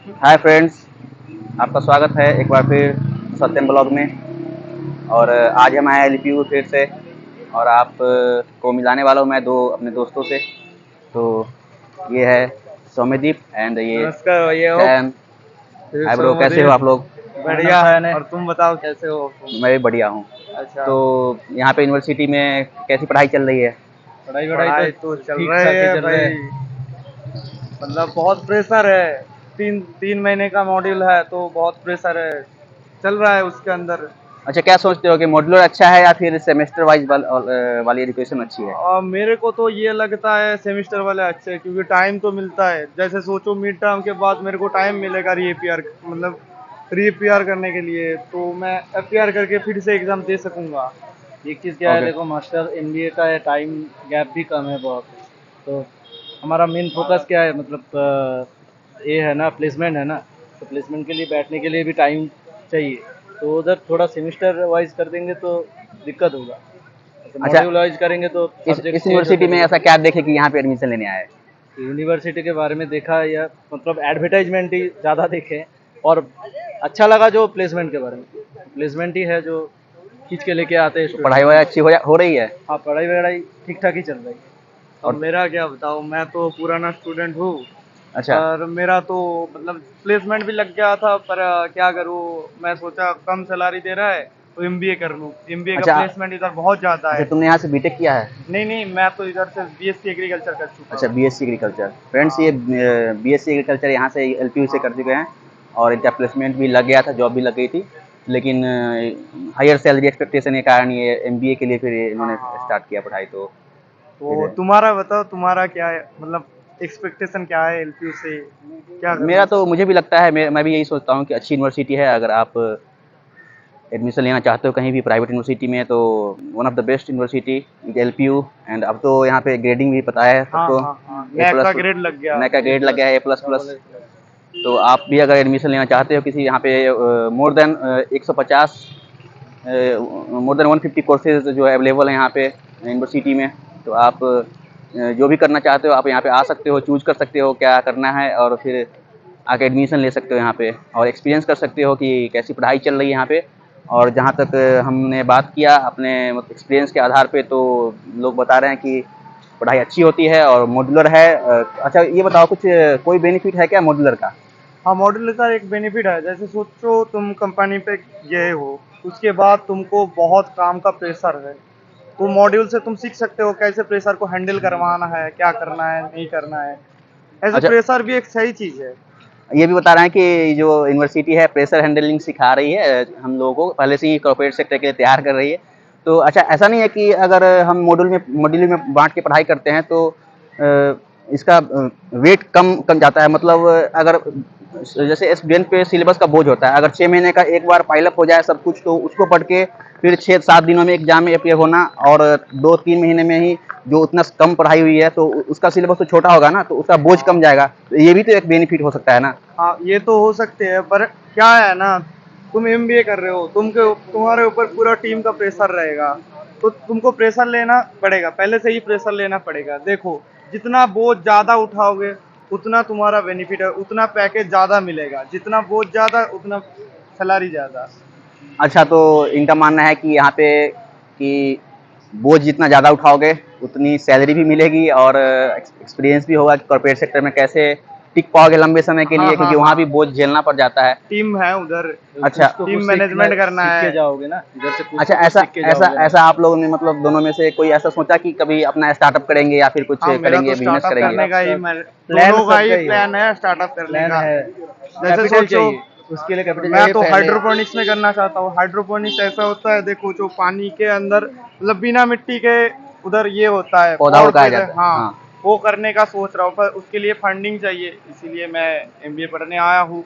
Hi friends, आपका स्वागत है एक बार फिर सत्यम ब्लॉग में। और आज हम आए एलपीयू फिर से। और आप को मिलाने वाला हूँ मैं दो अपने दोस्तों से। तो ये है सौम्यदीप एंड ये नमस्कार भैया। हो सैम। हाय ब्रो, कैसे हो सौम्यदीप। आप लोग? बढ़िया। और तुम बताओ कैसे हो तुम? मैं भी बढ़िया हूँ। अच्छा। तो यहाँ पे यूनिवर्सिटी में कैसी पढ़ाई चल रही है? पढ़ाई तो चल रही है भाई। मतलब बहुत प्रेशर है। तीन तीन महीने का मॉड्यूल है तो बहुत प्रेशर है। चल रहा है उसके अंदर। अच्छा, क्या सोचते हो कि मॉड्यूलर अच्छा है या फिर सेमेस्टर वाइज वाली एजुकेशन अच्छी है? और मेरे को तो ये लगता है सेमिस्टर वाले अच्छे हैं, क्योंकि टाइम तो मिलता है। जैसे सोचो मिड टर्म के बाद मेरे को टाइम मिलेगा रीपीआर, मतलब रीपीआर करने के लिए, तो मैं एपीआर करके फिर से एग्जाम दे सकूंगा। एक चीज़ क्या है, ओके। देखो मास्टर एमबीए का है, टाइम गैप भी कम है बहुत। तो हमारा मेन फोकस क्या है, मतलब ये है ना, प्लेसमेंट है ना। तो प्लेसमेंट के लिए बैठने के लिए भी टाइम चाहिए। तो उधर थोड़ा सेमिस्टर वाइज कर देंगे तो दिक्कत होगा। तो अच्छा, मॉड्यूल वाइज करेंगे तो इस सब्जेक्ट चेंज यूनिवर्सिटी होते में रहेंगे। ऐसा क्या देखे कि यहाँ पे एडमिशन लेने आए? यूनिवर्सिटी के बारे में देखा या मतलब एडवर्टाइजमेंट ही ज़्यादा देखे। और अच्छा लगा जो प्लेसमेंट के बारे में, प्लेसमेंट ही है जो खींच के लेके आते हैं तो पढ़ाई स्टूडेंट को। वढ़ाई अच्छी हो रही है? हाँ, पढ़ाई वढ़ाई ठीक ठाक ही चल रही है। अब और मेरा क्या बताऊँ, मैं तो पुराना स्टूडेंट हूँ। अच्छा। और मेरा तो मतलब प्लेसमेंट भी लग गया था, पर क्या करूँ। मैं सोचा कम सैलरी दे रहा है तो एमबीए कर लूँ। एमबीए का अच्छा। प्लेसमेंट इधर बहुत ज़्यादा अच्छा, है। तुमने यहाँ से बीटेक किया है? नहीं नहीं, मैं तो इधर से बीएससी एग्रीकल्चर कर चुका अच्छा, हूँ। BSc agriculture. फ्रेंड्स, ये हाँ। बीएससी एग्रीकल्चर यहाँ से एलपीयू से कर चुके हैं। और इनका प्लेसमेंट भी लग गया था, जॉब भी लग गई थी। लेकिन हायर सैलरी एक्सपेक्टेशन के कारण ये एमबीए के लिए फिर इन्होंने हाँ। स्टार्ट किया पढ़ाई। तो तो फिर तुम्हारा बताओ, तुम्हारा क्या है, मतलब एक्सपेक्टेशन क्या है एलपीयू से, क्या मेरा करना तो चाहते मुझे हो? भी लगता है, मैं भी यही सोचता हूँ कि अच्छी यूनिवर्सिटी है। अगर आप एडमिशन लेना चाहते हो कहीं भी प्राइवेट यूनिवर्सिटी में, तो one of the best university is LPU. And अब तो यहाँ पे ग्रेडिंग भी पता है हाँ सबको। हाँ हाँ, ए नैक का प्लस, ग्रेड लग गया। नए का ए ग्रेड लग गया प्लस, है, ए प्लस डबल प्लस। ए प्लस। तो आप भी अगर एडमिशन लेना चाहते हो किसी यहाँ पे more than 150, more than 150 courses जो अवेलेबल हैं यहाँ पे यूनिवर्सिटी में। तो आप जो भी करना चाहते हो आप यहाँ पे आ सकते हो, चूज कर सकते हो क्या करना है, और फिर आके एडमिशन ले सकते हो यहाँ पे, और एक्सपीरियंस कर सकते हो कि कैसी पढ़ाई चल रही है यहाँ पे। और जहाँ तक हमने बात किया अपने एक्सपीरियंस के आधार पे, तो लोग बता रहे हैं कि पढ़ाई अच्छी होती है और मॉड्यूलर है। अच्छा, ये बताओ कुछ कोई बेनिफिट है क्या मॉड्यूलर का? हाँ, मॉड्यूलर का एक बेनिफिट है। जैसे सोचो तुम कंपनी पे गए हो, उसके बाद तुमको बहुत काम का प्रेशर है, तो मॉड्यूल से तुम सीख सकते हो कैसे प्रेशर को हैंडल करवाना है, क्या करना है, नहीं करना है। ऐसे अच्छा, प्रेशर भी एक सही चीज़ है। ये भी बता रहे हैं कि जो यूनिवर्सिटी है प्रेशर हैंडलिंग सिखा रही है हम लोगों को, पहले से ही कॉर्पोरेट सेक्टर के लिए तैयार कर रही है। तो अच्छा, ऐसा नहीं है कि अगर हम मॉड्यूल में बांट के पढ़ाई करते हैं तो इसका वेट कम कम जाता है। मतलब अगर जैसे स्टूडेंट पे सिलेबस का बोझ होता है, अगर 6 महीने का एक बार पाइलअप हो जाए सब कुछ, तो उसको पढ़ के फिर 6-7 दिनों में एग्जाम में अपियर होना, और 2-3 महीने में ही जो उतना कम पढ़ाई हुई है तो उसका सिलेबस तो छोटा होगा ना, तो उसका बोझ कम हाँ जाएगा। तो ये भी तो एक बेनिफिट हो सकता है ना? हाँ, ये तो हो सकते हैं, पर क्या है ना, तुम एमबीए कर रहे हो, तुम्हारे ऊपर पूरा टीम का प्रेशर रहेगा, तो तुमको प्रेशर लेना पड़ेगा, पहले से ही प्रेशर लेना पड़ेगा। देखो, जितना बोझ ज़्यादा उठाओगे उतना तुम्हारा बेनिफिट है, उतना पैकेज ज़्यादा मिलेगा। जितना बोझ ज़्यादा उतना सैलरी ज़्यादा। अच्छा, तो इनका मानना है कि यहाँ पे कि बोझ जितना ज़्यादा उठाओगे उतनी सैलरी भी मिलेगी, और एक्सपीरियंस भी होगा कि कॉर्पोरेट सेक्टर में कैसे टिक पाओगे लंबे समय के हाँ लिए, हाँ क्योंकि वहाँ भी हाँ, बोझ झेलना पड़ जाता है। टीम है उधर, अच्छा। कुछ तो टीम कुछ मैनेजमेंट करना सीख के है। जाओगे ना, इधर से कुछ अच्छा, तो कुछ ऐसा सीख के ऐसा जाओगे ना। ऐसा आप लोगों ने मतलब दोनों में से कोई ऐसा सोचा कि कभी अपना स्टार्टअप करेंगे या फिर कुछ हाँ, मेरा तो करेंगे, बिजनेस स्टार्टअप करेंगे? करने का ही, स्टार्टअप मैं प्लान दोनों का ही सबका ही है। प्लान है स्टार्टअप करने प्लान का। है। जैसे कैपिटल सोचो, चाहिए, उसके लिए कैपिटल मैं चाहिए तो पहले। हाइड्रोपोनिक्स में करना चाहता हूँ। हाइड्रोपोनिक्स ऐसा होता है, देखो, जो पानी के अंदर मतलब बिना मिट्टी के उधर ये होता है, पौधा पौड़ उगाया पेड़, जाता है, हाँ। हाँ। वो करने का सोच रहा हूँ, पर उसके लिए फंडिंग चाहिए, इसीलिए मैं एमबीए पढ़ने आया हूँ।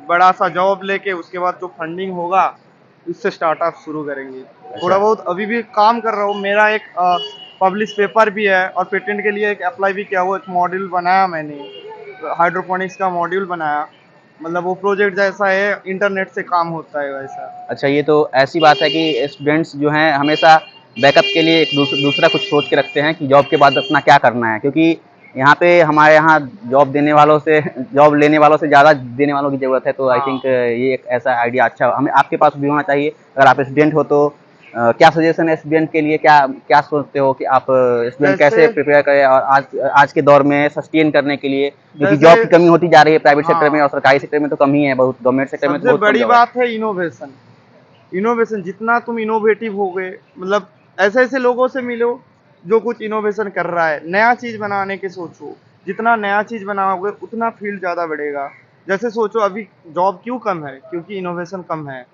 बड़ा सा जॉब लेके उसके बाद जो फंडिंग होगा उससे स्टार्टअप शुरू करेंगे। थोड़ा अच्छा। बहुत अभी भी काम कर रहा हूँ। मेरा एक पब्लिश पेपर भी है, और पेटेंट के लिए एक अप्लाई भी किया हुआ, एक मॉड्यूल बनाया मैंने, हाइड्रोपोनिक्स का मॉड्यूल बनाया। मतलब वो प्रोजेक्ट जैसा है, इंटरनेट से काम होता है वैसा। अच्छा, ये तो ऐसी बात है कि स्टूडेंट्स जो हैं हमेशा बैकअप के लिए एक दूसरा कुछ सोच के रखते हैं कि जॉब के बाद अपना क्या करना है, क्योंकि यहाँ पे हमारे यहाँ जॉब देने वालों से जॉब लेने वालों से ज़्यादा देने वालों की ज़रूरत है, तो आई थिंक ये एक ऐसा आइडिया अच्छा हमें आपके पास भी होना चाहिए। अगर आप स्टूडेंट हो तो क्या सजेशन है स्टूडेंट के लिए, क्या क्या सोचते हो कि आप स्टूडेंट कैसे जैसे प्रिपेयर करें और आज आज के दौर में सस्टेन करने के लिए, क्योंकि जैसे जॉब की कमी होती जा रही है प्राइवेट सेक्टर में हाँ, और सरकारी सेक्टर में तो कम ही है, बहुत गवर्नमेंट सेक्टर में तो सबसे बहुत कम बड़ी जॉब है। बात है इनोवेशन। इनोवेशन जितना तुम इनोवेटिव होगे, मतलब ऐसे ऐसे लोगों से मिलो जो कुछ इनोवेशन कर रहा है, नया चीज बनाने के सोचो। जितना नया चीज बनाओगे उतना फील्ड ज्यादा बढ़ेगा। जैसे सोचो अभी जॉब क्यों कम है, क्योंकि इनोवेशन कम है।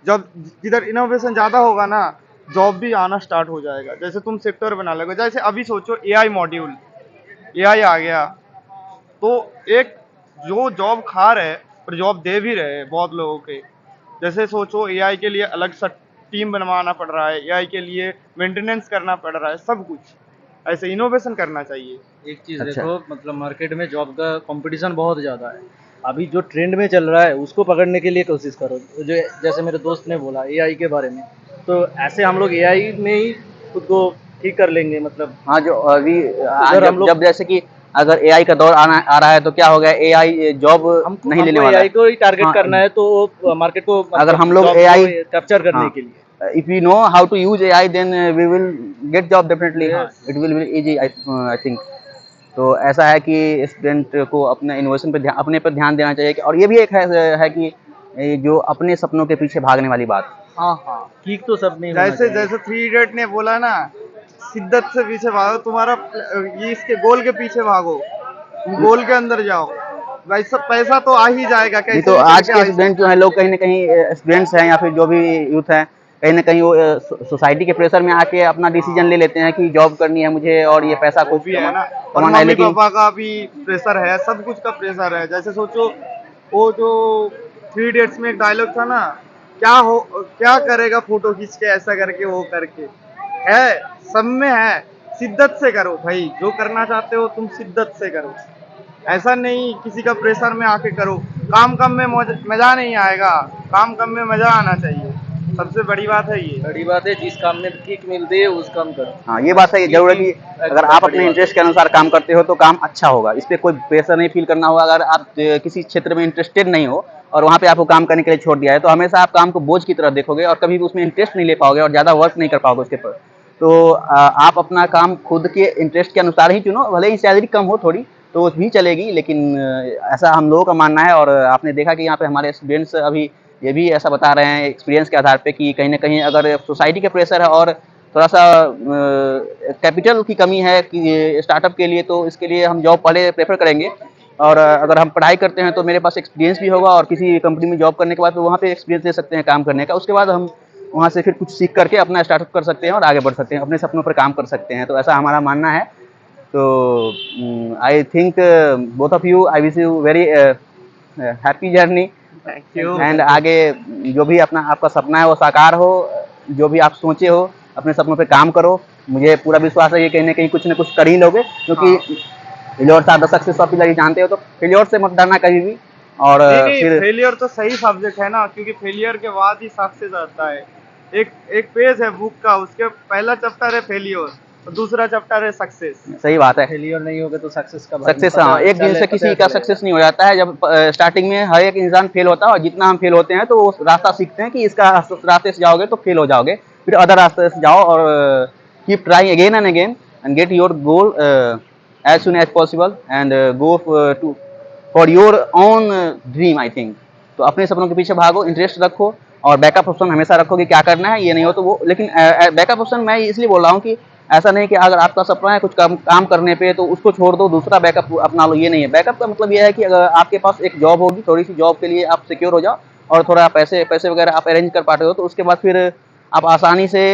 जब जिधर इनोवेशन ज्यादा होगा ना, जॉब भी आना स्टार्ट हो जाएगा। जैसे तुम सेक्टर बना लोगे, जैसे अभी सोचो एआई मॉड्यूल, एआई आ गया तो एक जो जॉब खा रहे और जॉब दे भी रहे हैं बहुत लोगों के। जैसे सोचो एआई के लिए अलग सा टीम बनवाना पड़ रहा है, एआई के लिए मेंटेनेंस करना पड़ रहा है, सब कुछ ऐसे इनोवेशन करना चाहिए। एक चीज़ अच्छा। देखो, मतलब मार्केट में जॉब का कंपटीशन बहुत ज़्यादा है। अभी जो ट्रेंड में चल रहा है उसको पकड़ने के लिए कोशिश करो। जो जैसे मेरे दोस्त ने बोला एआई के बारे में, तो ऐसे हम लोग एआई में ही खुद को ठीक कर लेंगे। मतलब हाँ, जो अभी उधर हम जब लोग जब जैसे कि अगर एआई का दौर आना आ रहा है तो क्या हो गया, एआई जॉब हमको नहीं लेने हमको वाला एआई है। को ही टारगेट हाँ, करना है, तो मार्केट को अगर मतलब हम लोग जॉब को एआई, कैप्चर करने हाँ, के लिए। if we know how to use AI then we will get job definitely, हाँ, yes. it will be easy I think। तो ऐसा है कि स्टूडेंट को अपने इनोवेशन पे अपने पर ध्यान देना चाहिए और ये भी एक है कि ये जो अपने सपनों के पीछे भागने वाली बात। हाँ हाँ, ठीक तो सब नहीं होना जैसे चाहिए। जैसे थ्री इडियट ने बोला ना, शिद्दत से पीछे भागो, तुम्हारा ये इसके गोल के पीछे भागो, तुम गोल के अंदर जाओ। भाई सब पैसा तो आ ही जाएगा, नहीं कैसे तो भी आज करके आ के ही स्टूडेंट जो सकता हैं है। लोग कहीं ना कहीं स्टूडेंट्स हैं या फिर जो भी यूथ हैं, कहीं ना कहीं वो सोसाइटी के प्रेशर में आके अपना डिसीजन ले हाँ लेते हैं कि जॉब करनी है मुझे और ये हाँ, पैसा वो कुछ भी है ना। और कमाना है, मम्मी लेकिन पापा का भी प्रेशर है, सब कुछ का प्रेशर है। जैसे सोचो वो जो थ्री इडियट्स में एक डायलॉग था ना, क्या करेगा फोटो खींच के ऐसा करके वो करके, है सब में है। शिद्दत से करो भाई, जो करना चाहते हो तुम शिद्दत से करो। ऐसा नहीं किसी का प्रेशर में आके करो। काम में मजा नहीं आएगा, काम में मजा आना चाहिए। सबसे बड़ी बात है ये। बड़ी बात है, जिस काम में किक मिलती है उस काम करो। हाँ, ये बात बस है, किक जरूर है ही कि एक अगर आप बड़ी अपने बात इंटरेस्ट के है। अनुसार काम करते हो तो काम अच्छा होगा, इस पे कोई प्रेशर नहीं फील करना होगा। अगर आप किसी क्षेत्र में इंटरेस्टेड नहीं हो और वहाँ पे आपको काम करने के लिए छोड़ दिया है तो हमेशा आप काम को बोझ की तरह देखोगे और कभी भी उसमें इंटरेस्ट नहीं ले पाओगे और ज़्यादा वर्क नहीं कर पाओगे उसके पर। तो आप अपना काम खुद के इंटरेस्ट के अनुसार ही चुनो, भले ही सैलरी कम हो थोड़ी तो वो भी चलेगी, लेकिन ऐसा हम लोगों का मानना है। और आपने देखा कि यहाँ पे हमारे स्टूडेंट्स अभी ये भी ऐसा बता रहे हैं एक्सपीरियंस के आधार पे कि कहीं ना कहीं अगर सोसाइटी के प्रेशर है और थोड़ा सा कैपिटल की कमी है कि स्टार्टअप के लिए, तो इसके लिए हम जॉब पहले प्रेफर करेंगे। और अगर हम पढ़ाई करते हैं तो मेरे पास एक्सपीरियंस भी होगा और किसी कंपनी में जॉब करने के बाद तो वहाँ पे एक्सपीरियंस ले सकते हैं काम करने का, उसके बाद हम वहाँ से फिर कुछ सीख करके अपना स्टार्टअप कर सकते हैं और आगे बढ़ सकते हैं, अपने सपनों पर काम कर सकते हैं। तो ऐसा हमारा मानना है। तो I think both of you, I wish you very happy journey thank thank you. You, and thank you. आगे जो भी अपना आपका सपना है वो साकार हो, जो भी आप सोचे हो अपने सपनों पे काम करो। मुझे पूरा विश्वास है कि कहीं ना कहीं कुछ ना कुछ कर ही लोगे, क्योंकि हाँ, failures are the success of pillar, जानते हो, तो फेल्योर से मत डरना कभी भी। और नहीं नहीं, फिर फेलियर तो सही सब्जेक्ट है ना, क्योंकि फेलियर के बाद ही सक्सेस आता है। एक एक पेज है बुक का, उसके पहला चैप्टर है फेलियर और दूसरा चैप्टर है सक्सेस। सही बात है, फेलियर नहीं होगे तो सक्सेस का भाई सक्सेस, पता हाँ, एक दिन चले से पता किसी का चलेगा। सक्सेस नहीं हो जाता है। जब स्टार्टिंग में हर एक इंसान फेल होता है और जितना हम फेल होते हैं तो वो रास्ता सीखते हैं कि इसका रास्ते से जाओगे तो फेल हो जाओगे, फिर अदर रास्ते से जाओ और keep trying again and again and get your goal as soon as possible and go to for your own dream I think. तो अपने सपनों के पीछे भागो, इंटरेस्ट रखो और बैकअप ऑप्शन हमेशा रखो कि क्या करना है, ये नहीं हो तो वो। लेकिन बैकअप ऑप्शन मैं इसलिए बोल रहा हूँ कि ऐसा नहीं कि अगर आपका सपना है कुछ काम करने पे तो उसको छोड़ दो, दूसरा बैकअप अपना लो, ये नहीं है। बैकअप का मतलब ये है कि अगर आपके पास एक जॉब होगी, थोड़ी सी जॉब के लिए आप सिक्योर हो जाओ और थोड़ा पैसे पैसे वगैरह आप अरेंज कर पाते हो तो उसके बाद फिर आप आसानी से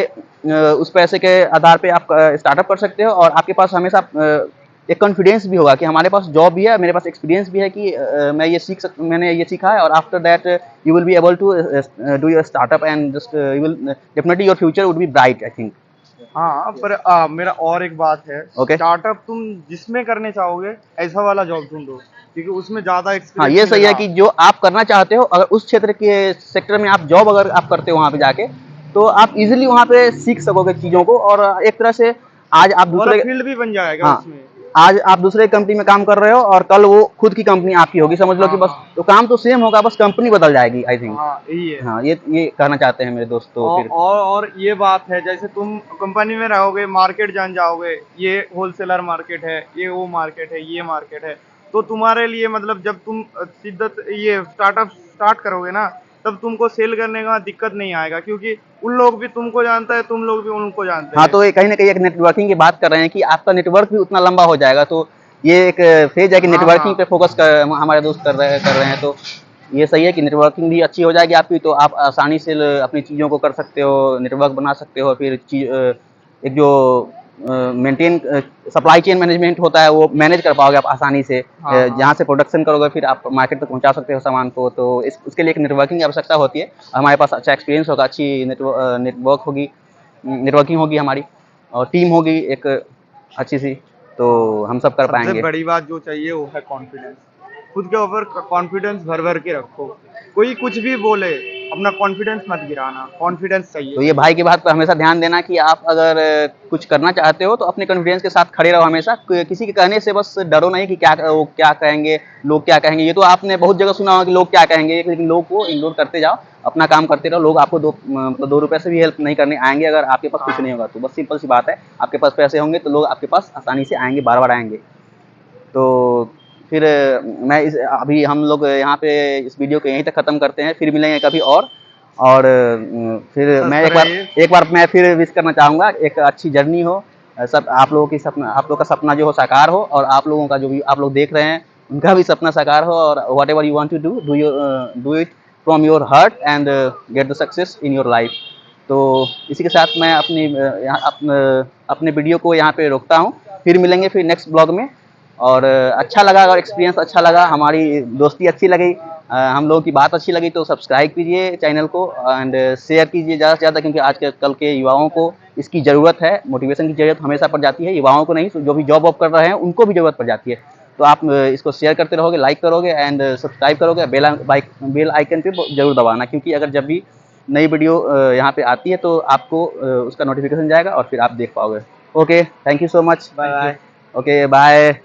उस पैसे के आधार पे आप स्टार्टअप कर सकते हो और आपके पास हमेशा एक कॉन्फिडेंस भी होगा कि हमारे पास जॉब भी है, मेरे पास एक्सपीरियंस भी है कि मैंने ये सीखा है। और after that you will be able to do your startup and just you will definitely your future would be bright I think. हाँ, पर मेरा और एक बात है, ओके, स्टार्टअप तुम जिसमें करने चाहोगे ऐसा वाला जॉब ढूंढो, क्योंकि उसमें ज्यादा हाँ, एक्सपीरियंस ये सही है मिलेगा। कि जो आप करना चाहते हो अगर उस क्षेत्र के सेक्टर में आप जॉब अगर आप करते हो वहाँ पे जाके तो आप इजीली वहाँ पे सीख सकोगे चीज़ों को और एक तरह से आज आप तुम्हारा दूसरे, फील्ड भी बन जाएगा हाँ, उसमें। आज आप दूसरे कंपनी में काम कर रहे हो और कल वो खुद की कंपनी आपकी होगी, समझ लो कि बस, हाँ। तो काम तो सेम होगा, बस कंपनी बदल जाएगी आई थिंक। हाँ यही है। हाँ, ये कहना चाहते हैं मेरे दोस्त। तो फिर और ये बात है, जैसे तुम कंपनी में रहोगे, मार्केट जान जाओगे, ये होलसेलर मार्केट है, ये वो मार्केट है, ये मार्केट है, तो तुम्हारे लिए मतलब जब तुम शिद्दत ये स्टार्टअप स्टार्ट करोगे ना, तब तुमको सेल करने का दिक्कत नहीं आएगा, क्योंकि उन लोग भी तुमको जानता है, तुम लोग भी उनको जानते हाँ, हैं। तो ये कहीं ना कहीं एक नेटवर्किंग की बात कर रहे हैं कि आपका नेटवर्क भी उतना लंबा हो जाएगा, तो ये एक फेज है कि हाँ नेटवर्किंग पे हाँ। फोकस कर हमारे दोस्त कर रहे हैं। तो ये सही है कि नेटवर्किंग भी अच्छी हो जाएगी आपकी, तो आप आसानी से अपनी चीज़ों को कर सकते हो, नेटवर्क बना सकते हो। फिर एक जो मेंटेन सप्लाई चेन मैनेजमेंट होता है वो मैनेज कर पाओगे आप आसानी से। हाँ जहाँ हाँ। से प्रोडक्शन करोगे फिर आप मार्केट तक पहुँचा सकते हो सामान को, तो उसके लिए एक नेटवर्किंग की आवश्यकता होती है। हमारे पास अच्छा एक्सपीरियंस होगा, अच्छी नेटवर्क होगी, नेटवर्किंग होगी हमारी, और टीम होगी एक अच्छी सी, तो हाँ, हम सब कर सबसे पाएंगे। बड़ी बात जो चाहिए वो है कॉन्फिडेंस। खुद के ऊपर कॉन्फिडेंस भर भर के रखो, कोई कुछ भी बोले, अपना कॉन्फिडेंस मत गिराना, कॉन्फिडेंस चाहिए तो ये चाहिए। भाई की बात पर हमेशा ध्यान देना कि आप अगर कुछ करना चाहते हो तो अपने कॉन्फिडेंस के साथ खड़े रहो हमेशा। किसी के कहने से बस डरो नहीं कि क्या वो क्या कहेंगे, लोग क्या कहेंगे। ये तो आपने बहुत जगह सुना होगा कि लोग क्या कहेंगे, लेकिन लोग को इग्नोर करते जाओ, अपना काम करते रहो। लोग आपको मतलब 2 रुपए से भी हेल्प नहीं करने आएंगे अगर आपके पास कुछ हाँ। नहीं होगा तो। बस सिंपल सी बात है, आपके पास पैसे होंगे तो लोग आपके पास आसानी से आएंगे, बार बार आएंगे। तो फिर मैं इस अभी हम लोग यहाँ पे इस वीडियो को यहीं तक ख़त्म करते हैं, फिर मिलेंगे कभी और फिर मैं स्वस्थ रहिए। एक बार मैं फिर विश करना चाहूँगा, एक अच्छी जर्नी हो, सब आप लोगों की सपना, आप लोग का सपना जो हो साकार हो, और आप लोगों का जो भी आप लोग देख रहे हैं उनका भी सपना साकार हो, और whatever you want to do do it from your heart and get the success in your life. तो इसी के साथ मैं अपने वीडियो को यहाँ पे रोकता हूँ। फिर मिलेंगे फिर नेक्स्ट ब्लॉग में। और अच्छा लगा, अगर एक्सपीरियंस अच्छा लगा, हमारी दोस्ती अच्छी लगी, हम लोगों की बात अच्छी लगी, तो सब्सक्राइब कीजिए चैनल को एंड शेयर कीजिए ज़्यादा से ज़्यादा, क्योंकि आज के कल के युवाओं को इसकी ज़रूरत है। मोटिवेशन की ज़रूरत हमेशा पड़ जाती है, युवाओं को नहीं, जो भी जॉब वॉब कर रहे हैं उनको भी ज़रूरत पड़ जाती है। तो आप इसको शेयर करते रहोगे, लाइक करोगे एंड सब्सक्राइब करोगे, बेल आइकन पे ज़रूर दबाना, क्योंकि अगर जब भी नई वीडियो यहाँ पे आती है तो आपको उसका नोटिफिकेशन जाएगा और फिर आप देख पाओगे। Okay, thank you so much. Bye bye. Okay, bye.